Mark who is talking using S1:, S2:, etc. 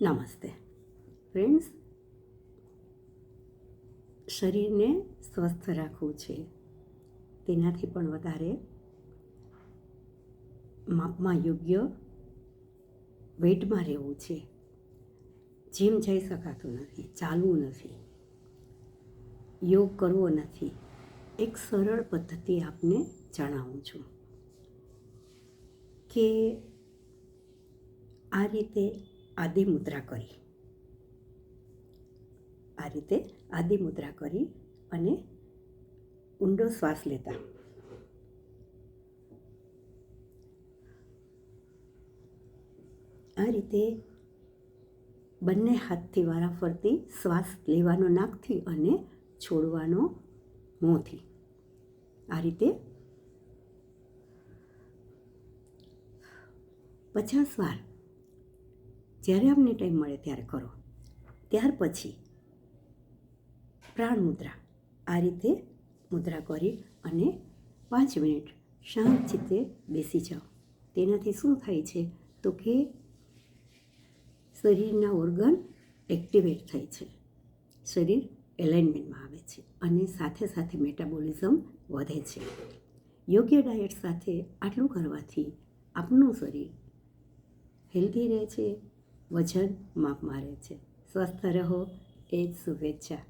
S1: નમસ્તે ફ્રેન્ડ્સ, શરીરને સ્વસ્થ રાખવું છે, તેનાથી પણ વધારે માપમાં યોગ્ય વેટમાં રહેવું છે. જીમ જઈ શકાતું નથી, ચાલવું નથી, યોગ કરવો નથી. એક સરળ પદ્ધતિ આપને જણાવું છું કે આ રીતે આદિ મુદ્રા કરી અને ઊંડો શ્વાસ લેતા આ રીતે બંને હાથથી વારાફરતી શ્વાસ લેવાનો નાકથી અને છોડવાનો મોંથી. આ રીતે 50 વાર જ્યારે આપને ટાઈમ મળે ત્યારે કરો. ત્યાર પછી પ્રાણ મુદ્રા, આ રીતે મુદ્રા કરી અને 5 મિનિટ શાંત ચિત્તે બેસી જાઓ. તેનાથી શું થાય છે તો કે શરીરના ઓર્ગન એક્ટિવેટ થાય છે, શરીર એલાઇનમેન્ટમાં આવે છે અને સાથે સાથે મેટાબોલિઝમ વધે છે. યોગ્ય ડાયટ સાથે આટલું કરવાથી આપનું શરીર હેલ્ધી રહે છે, વજન માપમાં રહે છે. સ્વસ્થ રહો એ જ શુભેચ્છા.